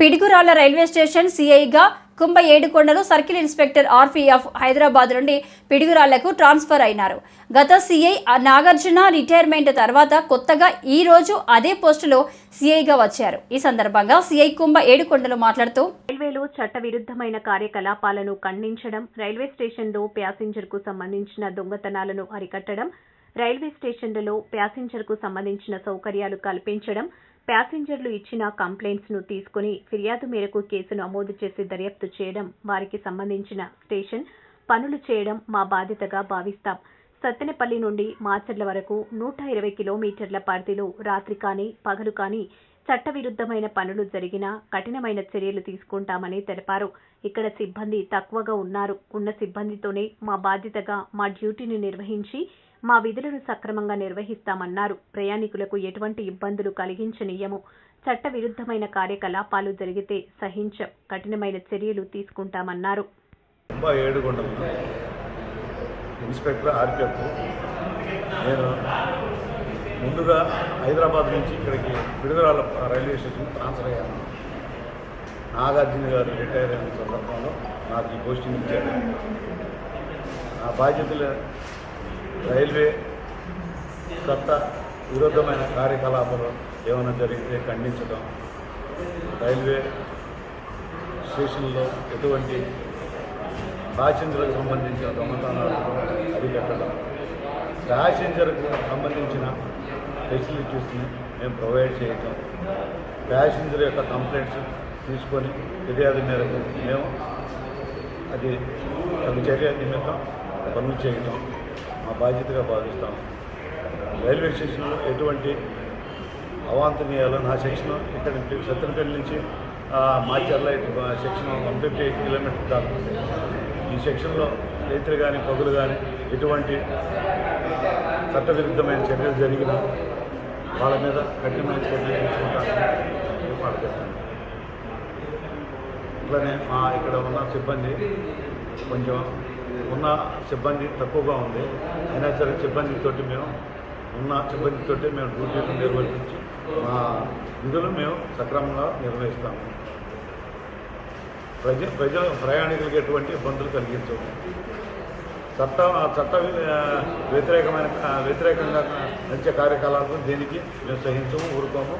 Piduguralla railway station సిఐగా కుంభ ఏడుకొండలు circle inspector RPF Hyderabad నుండి పిడుగురాళ్లకు transfer అయినారు. గత సిఐ నాగార్జున రిటైర్మెంట్ తర్వాత కొత్తగా ఈ రోజు అదే పోస్టులో సిఐగా వచ్చారు. ఈ సందర్భంగా సిఐ కుంభ ఏడుకొండలు మాట్లాడుతూ, రైల్వేలో చట్టవిరుద్ధమైన కార్యకలాపాలను ఖండించడం, రైల్వే స్టేషన్లో ప్యాసింజర్కు సంబంధించిన దొంగతనాలను అరికట్టడం, రైల్వే స్టేషన్లలో ప్యాసింజర్కు సంబంధించిన సౌకర్యాలు కల్పించడం, ప్యాసింజర్లు ఇచ్చిన కంప్లైంట్స్ ను తీసుకుని ఫిర్యాదు మేరకు కేసును నమోదు చేసి దర్యాప్తు చేయడం, వారికి సంబంధించిన స్టేషన్ పనులు చేయడం మా బాధ్యతగా భావిస్తాం. సత్తెనపల్లి నుండి మాచర్ల వరకు 120 కిలోమీటర్ల పరిధిలో రాత్రి కానీ పగలు కానీ చట్టవిరుద్ధమైన పనులు జరిగినా కఠినమైన చర్యలు తీసుకుంటామని తెలిపారు. ఇక్కడ సిబ్బంది తక్కువగా ఉన్న సిబ్బందితోనే మా బాధ్యతగా మా డ్యూటీని నిర్వహించి మా విధులను సక్రమంగా నిర్వహిస్తామన్నారు. ప్రయాణికులకు ఎటువంటి ఇబ్బందులు కలిగించనీయము. చట్టవిరుద్ధమైన కార్యకలాపాలు జరిగితే సహించం, కఠినమైన చర్యలు తీసుకుంటామన్నారు. ఇన్స్పెక్టర్ ఆర్పీఎఫ్ నేను ముందుగా హైదరాబాద్ నుంచి ఇక్కడికి పిడుగురాళ్ల రైల్వే స్టేషన్ ట్రాన్స్ఫర్ అయ్యాను. నాగార్జున గారు రిటైర్ అయిన సందర్భంలో నాకు ఈ పోస్టింగ్ ఇచ్చారు. నా బాధ్యతలు రైల్వే చట్ట విరుద్ధమైన కార్యకలాపాలు ఏమైనా జరిగితే ఖండించడం, రైల్వే స్టేషన్లో ఎటువంటి ప్యాసింజర్లకు సంబంధించిన దొంగతనాలు అరికట్టడం, ప్యాసింజర్కు సంబంధించిన ఫెసిలిటీస్ని మేము ప్రొవైడ్ చేయటం, ప్యాసింజర్ యొక్క కంప్లైంట్స్ తీసుకొని ఫిర్యాదు మేరకు మేము అది చర్య నిమిత్తం పనులు చేయటం మా బాధ్యతగా భావిస్తాం. రైల్వే స్టేషన్లో ఎటువంటి అవాంఛనీయాలు నా సెక్షన్ ఇక్కడ సత్తెనపల్లి నుంచి మాచర్ల సెక్షన్ 158 కిలోమీటర్లు దాకా ఈ సెక్షన్లో రైతులు కానీ పగులు కానీ ఎటువంటి చట్టవిరుద్ధమైన చర్యలు జరిగిన వాళ్ళ మీద కఠినమైన చర్యలు తీసుకుంటామని మాట్లాడుతాను. ఇట్లనే మా ఇక్కడ ఉన్న సిబ్బంది కొంచెం ఉన్న సిబ్బంది తక్కువగా ఉంది. అయినా సరే సిబ్బందితోటి మేము డ్యూటీలు నిర్వర్తించి మా విధులు మేము సక్రమంగా నిర్వహిస్తాము. ప్రయాణికులకు ఎటువంటి ఇబ్బందులు కలిగించవు. చట్ట వ్యతిరేకంగా నడిచే కార్యకలాపాలు దేనికి మేము సహించము, ఊరుకోము.